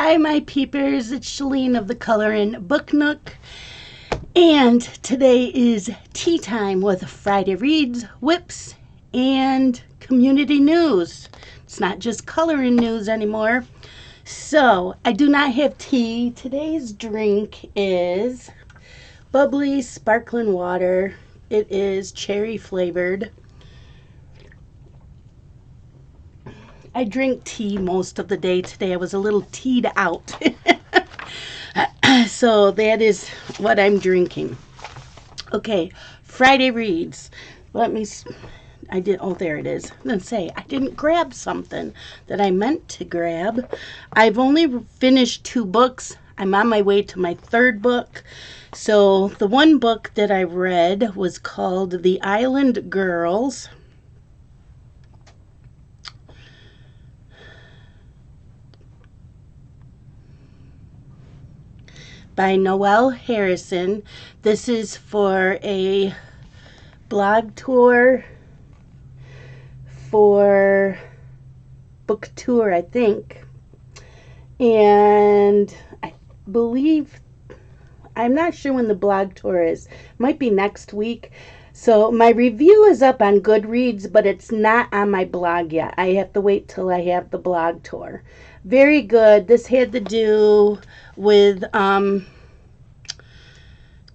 Hi, my peepers. It's Shalene of the Coloring Book Nook. And today is tea time with Friday Reads, Whips, and community news. It's not just coloring news anymore. So, I do not have tea. Today's drink is bubbly sparkling water. It is cherry flavored. I drink tea most of the day today. I was a little teed out. So that is what I'm drinking. Okay, Friday Reads. There it is. I'm going to say, I didn't grab something that I meant to grab. I've only finished 2 books. I'm on my way to my 3rd book. So the one book that I read was called The Island Girls by Noelle Harrison. This is for a blog tour for book tour, I think. And I believe, I'm not sure when the blog tour is. Might be next week. So my review is up on Goodreads, but it's not on my blog yet. I have to wait till I have the blog tour. Very good. This had to do with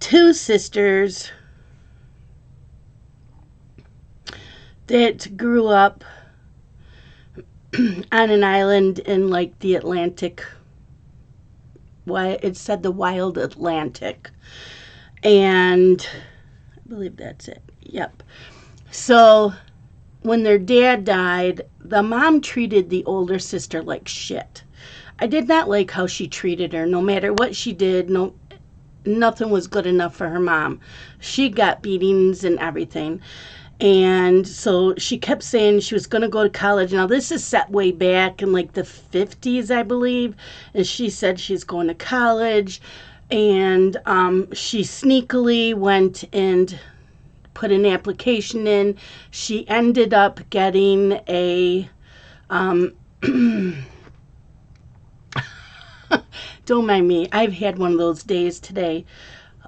2 sisters that grew up on an island in like the Atlantic. It said the wild Atlantic. And I believe that's it. Yep. So when their dad died, the mom treated the older sister like shit. I did not like how she treated her. No matter what she did, nothing was good enough for her mom. She got beatings and everything. And so she kept saying she was going to go to college. Now, this is set way back in like the 50s, I believe. And she said she's going to college. And she sneakily went and put an application in. She ended up getting a don't mind me. I've had one of those days today.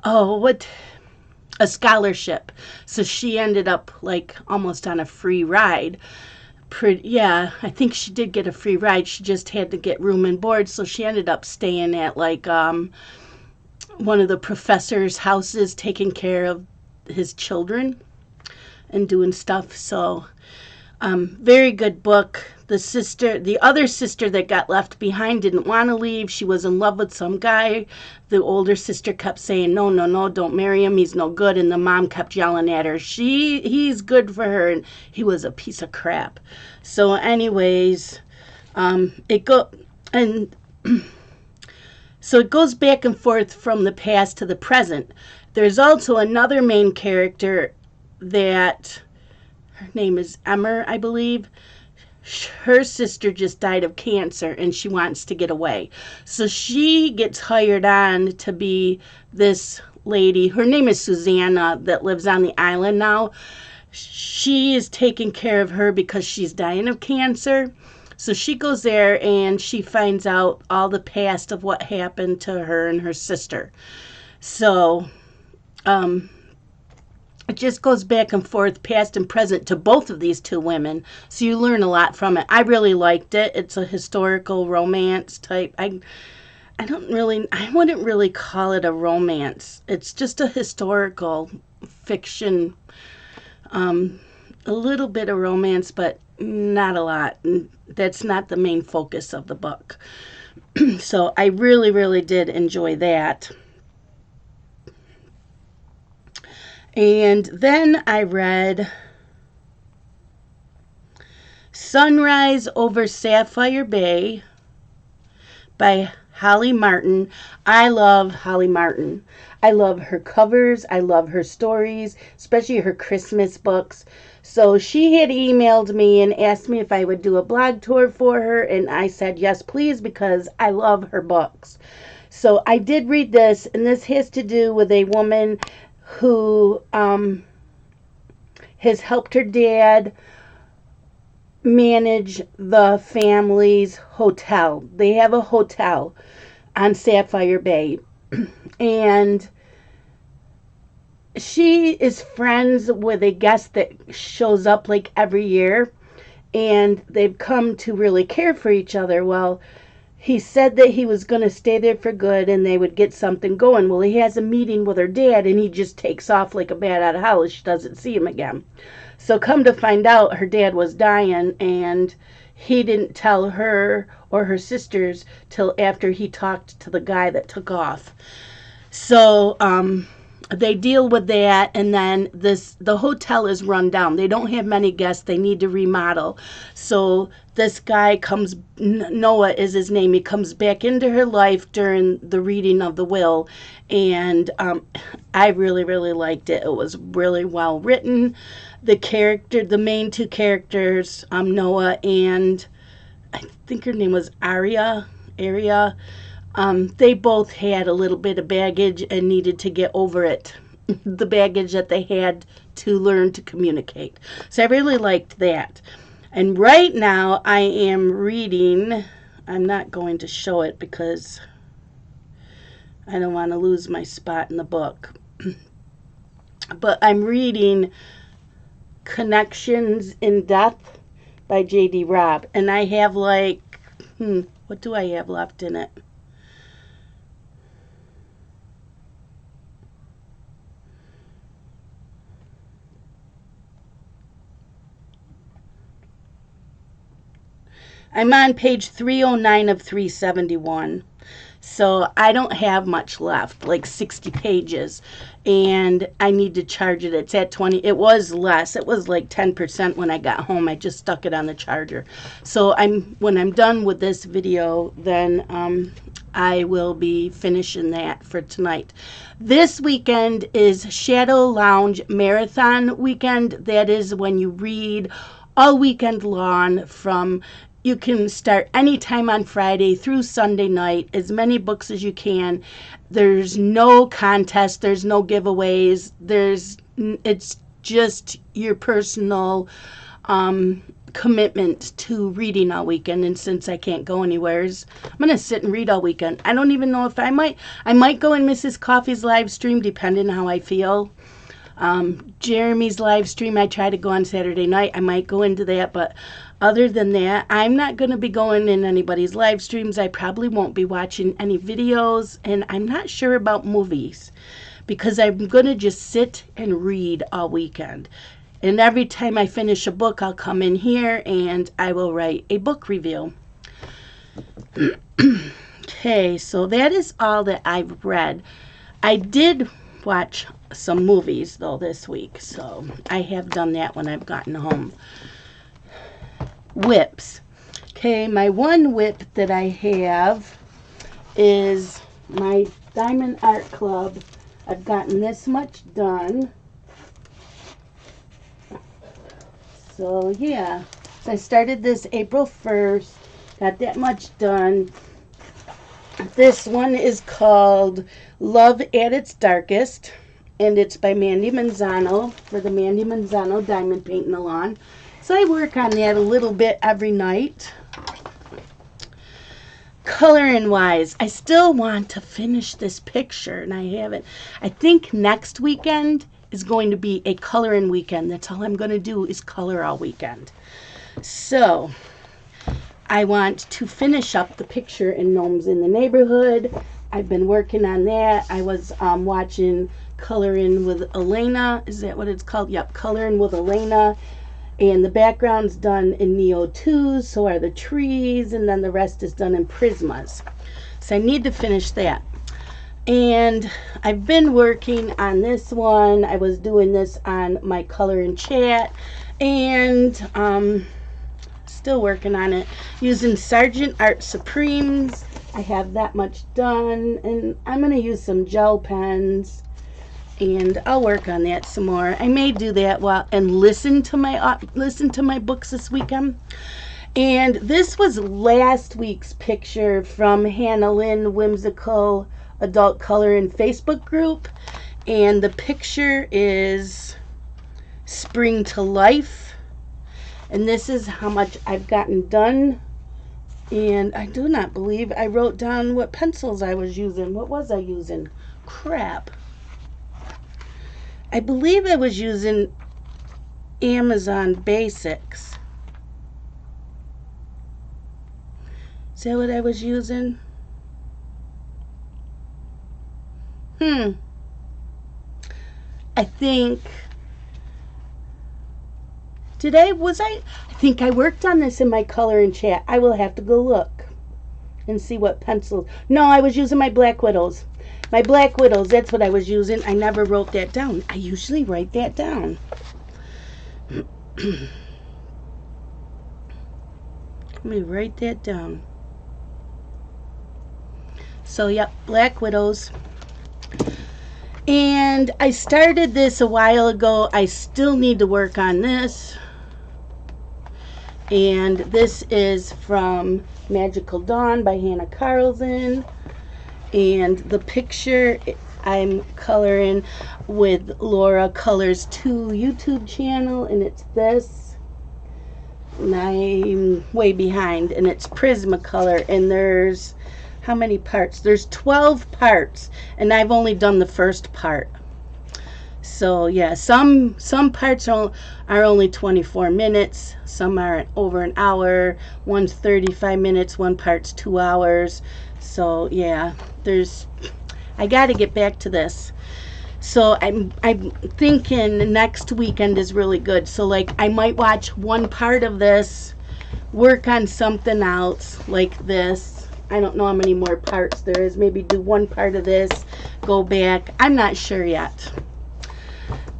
A scholarship. So she ended up like almost on a free ride. I think she did get a free ride. She just had to get room and board. So she ended up staying at like one of the professor's houses, taking care of his children and doing stuff. So very good book. The other sister that got left behind didn't want to leave. She was in love with some guy. The older sister kept saying, no, don't marry him. He's no good. And the mom kept yelling at her. He's good for her. And he was a piece of crap. So anyways, so it goes back and forth from the past to the present. There's also another main character that, her name is Emmer, I believe. Her sister just died of cancer and she wants to get away. So she gets hired on to be this lady. Her name is Susanna, that lives on the island now. She is taking care of her because she's dying of cancer. So she goes there and she finds out all the past of what happened to her and her sister. So it just goes back and forth, past and present, to both of these 2 women. So you learn a lot from it. I really liked it. It's a historical romance type. I wouldn't really call it a romance. It's just a historical fiction. A little bit of romance, but not a lot. And that's not the main focus of the book. So I really, really did enjoy that. And then I read Sunrise Over Sapphire Bay by Holly Martin. I love Holly Martin. I love her covers. I love her stories, especially her Christmas books. So she had emailed me and asked me if I would do a blog tour for her. And I said, yes, please, because I love her books. So I did read this, and this has to do with a woman who has helped her dad manage the family's hotel. They have a hotel on Sapphire Bay. And she is friends with a guest that shows up like every year, and they've come to really care for each other. Well, he said that he was going to stay there for good and they would get something going. Well, he has a meeting with her dad and he just takes off like a bat out of hell. She doesn't see him again. So come to find out, her dad was dying, and he didn't tell her or her sisters till after he talked to the guy that took off. So they deal with that, and then the hotel is run down. They don't have many guests. They need to remodel. So this guy comes, Noah is his name, he comes back into her life during the reading of the will, and I really, really liked it. It was really well written. The main two characters, Noah and I think her name was Aria, they both had a little bit of baggage and needed to get over it. The baggage that they had to learn to communicate. So I really liked that. And right now I am reading, I'm not going to show it because I don't want to lose my spot in the book. But I'm reading Connections in Death by J.D. Robb. And I have like, what do I have left in it? I'm on page 309 of 371. So I don't have much left, like 60 pages, and I need to charge it. It's at 20. It was less. It was like 10% when I got home. I just stuck it on the charger. So when I'm done with this video, then I will be finishing that for tonight. This weekend is Shadow Lounge Marathon weekend. That is when you read all weekend long you can start anytime on Friday through Sunday night, as many books as you can. There's no contest, there's no giveaways, it's just your personal commitment to reading all weekend. And since I can't go anywhere, I'm going to sit and read all weekend. I don't even know if I might go in Mrs. Coffee's live stream, depending on how I feel. Jeremy's live stream, I try to go on Saturday night. I might go into that, but other than that, I'm not going to be going in anybody's live streams. I probably won't be watching any videos, and I'm not sure about movies because I'm going to just sit and read all weekend. And every time I finish a book, I'll come in here and I will write a book review. Okay, so that is all that I've read. I did watch some movies though this week, so I have done that when I've gotten home. Whips. Okay, my one whip that I have is my Diamond Art Club. I've gotten this much done. So yeah, so I started this April 1st, got that much done. This one is called Love at Its Darkest, and it's by Mandy Manzano for the Mandy Manzano Diamond Painting Along. So I work on that a little bit every night. Coloring wise, I still want to finish this picture, and I haven't. I think next weekend is going to be a coloring weekend. That's all I'm going to do is color all weekend. So I want to finish up the picture in Gnomes in the Neighborhood. I've been working on that. I was watching Coloring with Elena. Is that what it's called? Yep, Coloring with Elena. And the background's done in Neo 2, so are the trees, and then the rest is done in Prismas. So I need to finish that. And I've been working on this one. I was doing this on my Color and Chat, and still working on it. Using Sargent Art Supremes. I have that much done, and I'm going to use some gel pens. And I'll work on that some more. I may do that and listen to my books this weekend. And this was last week's picture from Hannah Lynn Whimsical Adult Coloring Facebook group. And the picture is Spring to Life. And this is how much I've gotten done. And I do not believe I wrote down what pencils I was using. What was I using? Crap. I believe I was using Amazon Basics. Is that what I was using? I think, I think I worked on this in my coloring chat. I will have to go look and see what pencils. No, I was using my Black Widows. My Black Widows, that's what I was using. I never wrote that down. I usually write that down. Let me write that down. So, yep, Black Widows. And I started this a while ago. I still need to work on this. And this is from Magical Dawn by Hannah Carlson. And the picture I'm coloring with Laura Colors 2 YouTube channel. And it's this. And I'm way behind. And it's Prismacolor. And there's... how many parts? There's 12 parts, and I've only done the first part. So yeah, some parts are only 24 minutes, some are over an hour, one's 35 minutes, one part's 2 hours. So yeah, I got to get back to this. So I'm thinking next weekend is really good. So like I might watch one part of this, work on something else like this. I don't know how many more parts there is. Maybe do one part of this, go back. I'm not sure yet.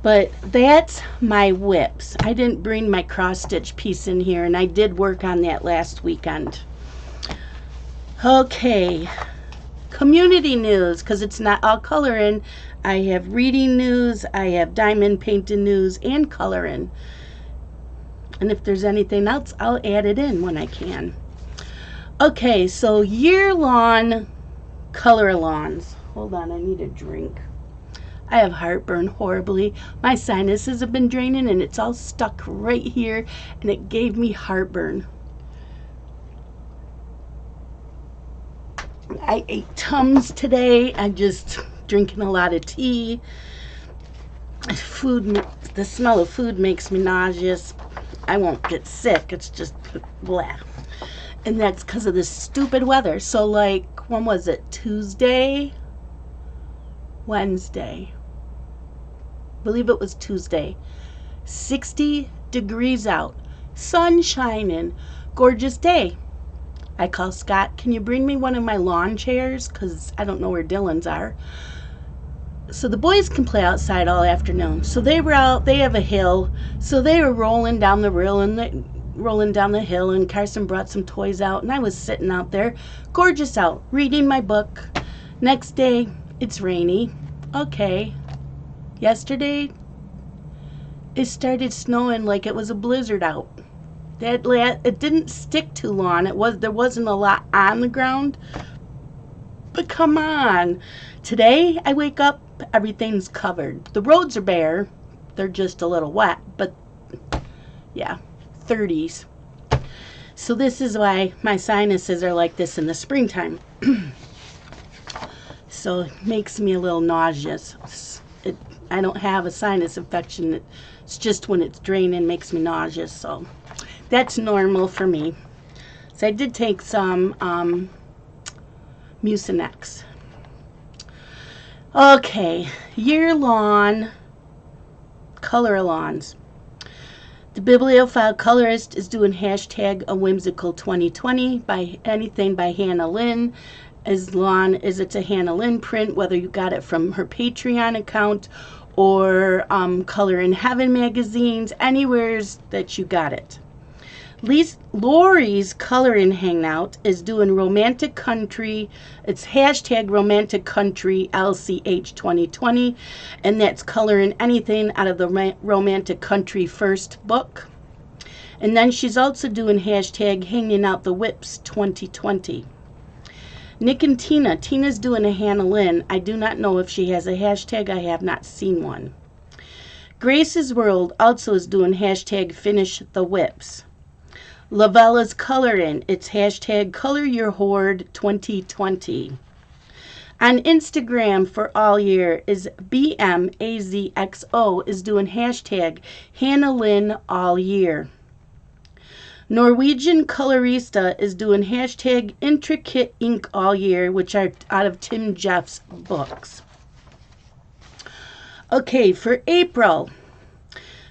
But that's my whips. I didn't bring my cross stitch piece in here, and I did work on that last weekend. Okay, community news, because it's not all coloring. I have reading news, I have diamond painting news, and coloring. And if there's anything else, I'll add it in when I can. Okay, so year-long color-alongs. Hold on, I need a drink. I have heartburn horribly. My sinuses have been draining and it's all stuck right here and it gave me heartburn. I ate Tums today. I'm just drinking a lot of tea. The smell of food makes me nauseous. I won't get sick. It's just blah. And that's because of this stupid weather. So like, when was it? Tuesday? Wednesday. I believe it was Tuesday. 60 degrees out. Sun shining. Gorgeous day. I call Scott, can you bring me one of my lawn chairs? Because I don't know where Dylan's are. So the boys can play outside all afternoon. So they were out, they have a hill. So they were rolling down the hill and Carson brought some toys out and I was sitting out there, gorgeous out, reading my book. Next day, it's rainy. Okay. Yesterday, it started snowing like it was a blizzard out. It didn't stick too long. There wasn't a lot on the ground. But come on. Today, I wake up, everything's covered. The roads are bare. They're just a little wet, but yeah. 30s. So this is why my sinuses are like this in the springtime. So it makes me a little nauseous. I don't have a sinus infection. It's just when it's draining makes me nauseous. So that's normal for me. So I did take some Mucinex. Okay, year-long color-alongs. The Bibliophile Colorist is doing hashtag a whimsical 2020 by anything by Hannah Lynn, as long as it's a Hannah Lynn print, whether you got it from her Patreon account or Color in Heaven magazines, anywheres that you got it. Lori's Coloring Hangout is doing Romantic Country. It's hashtag Romantic Country LCH 2020, and that's coloring anything out of the Romantic Country first book. And then she's also doing hashtag Hanging Out the Whips 2020. Nick and Tina. Tina's doing a Hannah Lynn. I do not know if she has a hashtag. I have not seen one. Grace's World also is doing hashtag finish the whips. Lavella's Coloring, it's hashtag color your hoard 2020. On Instagram for all year is BMAZXO is doing hashtag Hannah Lynn all year. Norwegian Colorista is doing hashtag Intricate Ink all year, which are out of Tim Jeff's books. Okay, for April,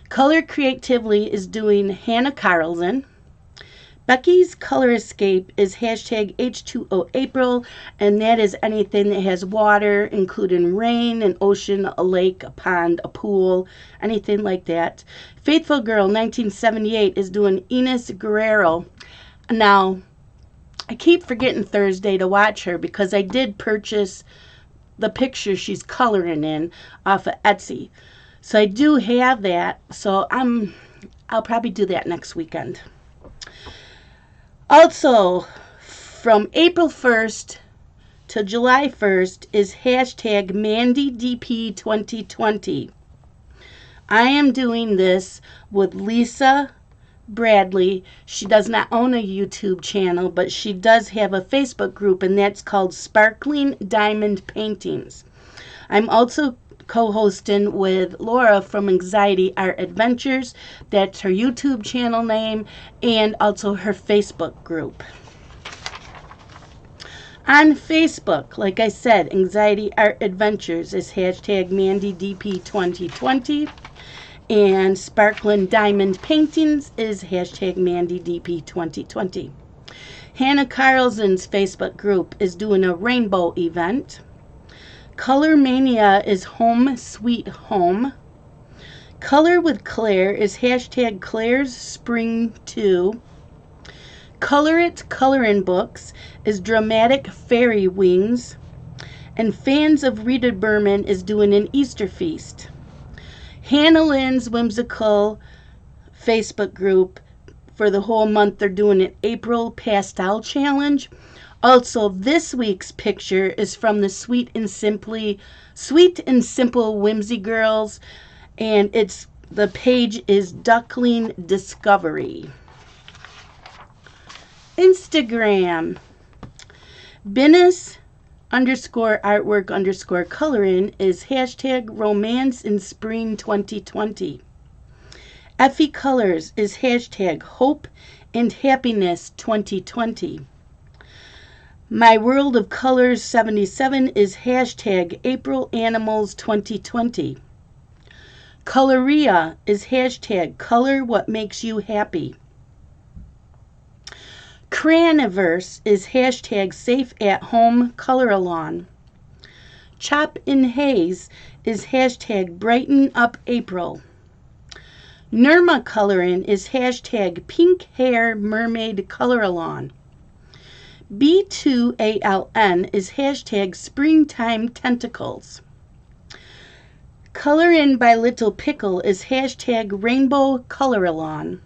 Color Creatively is doing Hannah Carlson. Becky's Color Escape is hashtag H2O April, and that is anything that has water, including rain, an ocean, a lake, a pond, a pool, anything like that. Faithful Girl 1978 is doing Ines Guerrero. Now, I keep forgetting Thursday to watch her because I did purchase the picture she's coloring in off of Etsy. So I do have that, so I'll probably do that next weekend. Also, from April 1st to July 1st is hashtag MandyDP 2020. I am doing this with Lisa Bradley. She does not own a YouTube channel, but she does have a Facebook group, and that's called Sparkling Diamond Paintings. I'm also co-hosting with Laura from Anxiety Art Adventures. That's her YouTube channel name and also her Facebook group. On Facebook, like I said, Anxiety Art Adventures is hashtag MandyDP 2020, and Sparkling Diamond Paintings is hashtag MandyDP 2020. Hannah Carlson's Facebook group is doing a rainbow event. Color Mania is Home Sweet Home. Color with Claire is hashtag Claire's Spring 2. Color It Coloring Books is Dramatic Fairy Wings. And Fans of Rita Berman is doing an Easter feast. Hannah Lynn's Whimsical Facebook group, for the whole month they're doing an April Pastel Challenge. Also, this week's picture is from the Sweet and Simple Whimsy Girls, and the page is Duckling Discovery. Instagram, Binnis_artwork_coloring is hashtag Romance in Spring 2020. Effie Colors is hashtag Hope and Happiness 2020. My World of Colors 77 is hashtag April Animals 2020. Coloria is hashtag Color What Makes You Happy. Craniverse is hashtag Safe at Home Color-a-Lawn. Chop in Haze is hashtag Brighten Up April. Nirma Coloring is hashtag Pink Hair Mermaid Color-a-Lawn. B2ALN is hashtag Springtime Tentacles. Color In by Little Pickle is hashtag Rainbow Color-a-Lawn.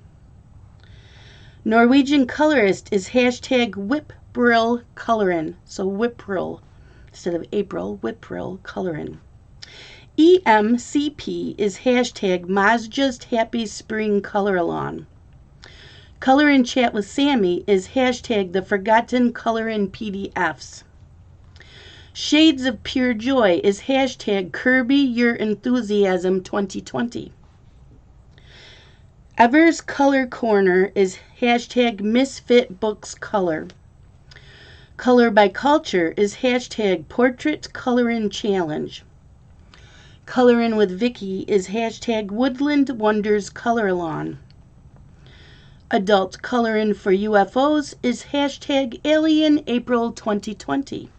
Norwegian Colorist is hashtag Whipbrill Colorin'. So Whipbrill instead of April, Whipbrill Colorin'. EMCP is hashtag Mazja's Happy Spring Color-a-Lawn. Color and Chat with Sammy is hashtag The Forgotten Colorin' PDFs. Shades of Pure Joy is hashtag Kirby Your Enthusiasm 2020. Ever's Color Corner is hashtag Misfit Books Color. Color by Culture is hashtag Portrait Colorin' Challenge. Colorin' with Vicky is hashtag Woodland Wonders Color-a-Lawn. Adult Coloring for UFOs is hashtag Alien April 2020.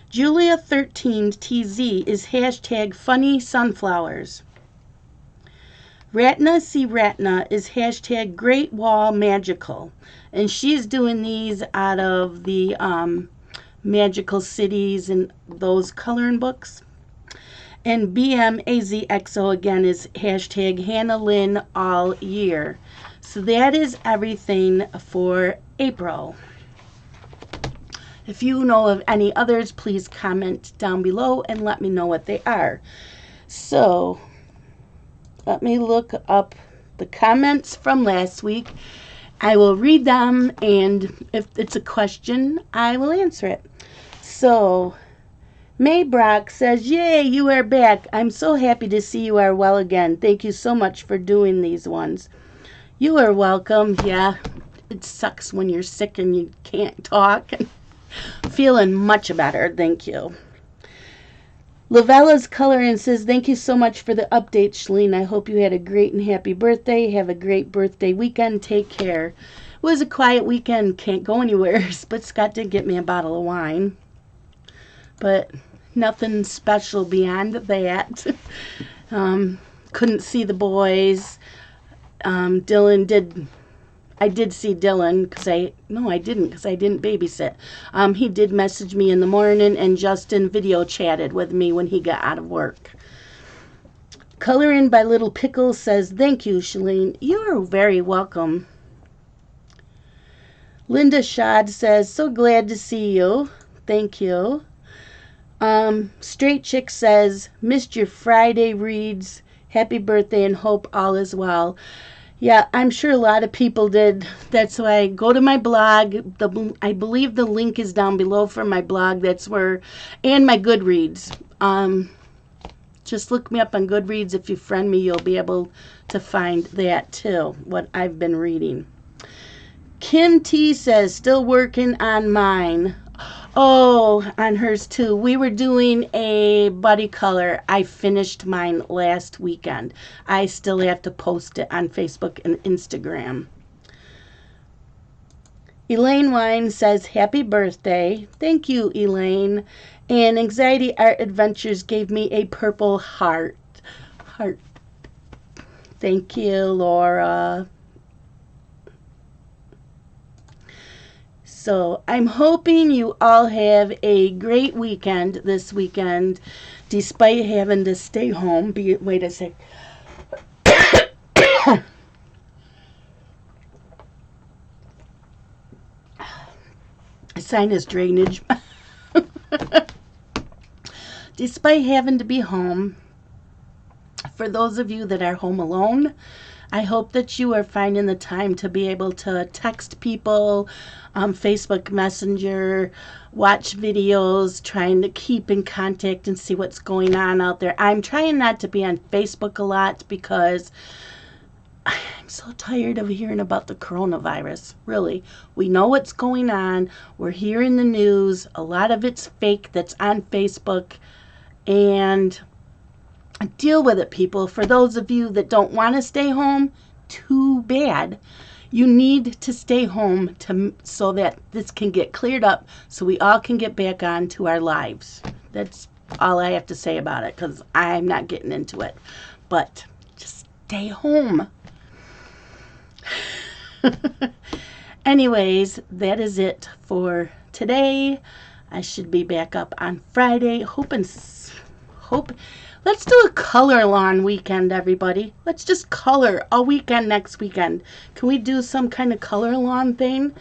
Julia 13 TZ is hashtag Funny Sunflowers. Ratna C. Ratna is hashtag Great Wall Magical. And she's doing these out of the Magical Cities and those coloring books. And BMAZXO again is hashtag Hannah Lynn all year. So that is everything for April. If you know of any others, please comment down below and let me know what they are. So, Let me look up the comments from last week. I will read them, and if it's a question, I will answer it. So, May Brock says, "Yay, you are back. I'm so happy to see you are well again. Thank you so much for doing these ones." You are welcome. Yeah, it sucks when you're sick and you can't talk. Feeling much better, thank you. Lavella's Coloring says, "Thank you so much for the update, Shalene. I hope you had a great and happy birthday. Have a great birthday weekend. Take care." It was a quiet weekend. Can't go anywhere, but Scott did get me a bottle of wine. But nothing special beyond that. Couldn't see the boys. Dylan did. I did see Dylan because I didn't babysit. He did message me in the morning, and Justin video chatted with me when he got out of work. Coloring by Little Pickle says, "Thank you, Shalene." You are very welcome. Linda Shad says, "So glad to see you." Thank you. Straight Chick says, "Missed your Friday reads. Happy birthday and hope all is well." Yeah, I'm sure a lot of people did. That's why go to my blog. I believe the link is down below for my blog. That's where, and my Goodreads. Just look me up on Goodreads. If you friend me, you'll be able to find that too, what I've been reading. Kim T says, "Still working on mine." Oh, on hers too. We were doing a buddy color. I finished mine last weekend. I still have to post it on Facebook and Instagram. Elaine Wine says, "Happy birthday." Thank you, Elaine. And Anxiety Art Adventures gave me a purple heart. Thank you, Laura. So I'm hoping you all have a great weekend this weekend, despite having to stay home. Wait a sec. Sinus drainage. Despite having to be home, for those of you that are home alone, I hope that you are finding the time to be able to text people, Facebook Messenger, watch videos, trying to keep in contact and see what's going on out there. I'm trying not to be on Facebook a lot because I'm so tired of hearing about the coronavirus. Really, we know what's going on. We're hearing the news. A lot of it's fake that's on Facebook, and deal with it, people. For those of you that don't want to stay home, too bad. You need to stay home so that this can get cleared up so we all can get back on to our lives. That's all I have to say about it because I'm not getting into it. But just stay home. Anyways, that is it for today. I should be back up on Friday. Hope. Let's do a color-along weekend, everybody. Let's just color all weekend next weekend. Can we do some kind of color-along thing?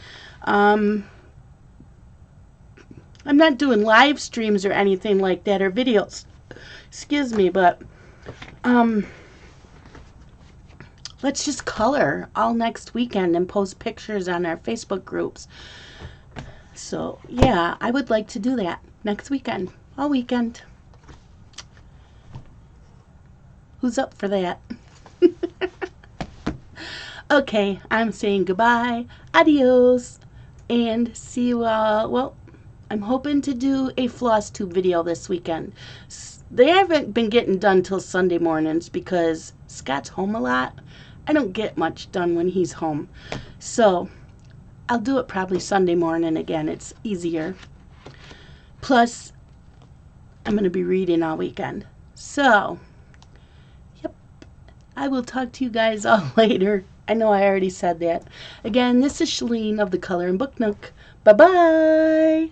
I'm not doing live streams or anything like that, or videos. Excuse me, but let's just color all next weekend and post pictures on our Facebook groups. So, yeah, I would like to do that next weekend, all weekend. Who's up for that? Okay, I'm saying goodbye, adios, and see you all. Well, I'm hoping to do a Flosstube video this weekend. They haven't been getting done till Sunday mornings because Scott's home a lot. I don't get much done when he's home. So I'll do it probably Sunday morning again. It's easier. Plus, I'm going to be reading all weekend. So, I will talk to you guys all later. I know I already said that. Again, this is Shalene of the Color and Book Nook. Bye-bye.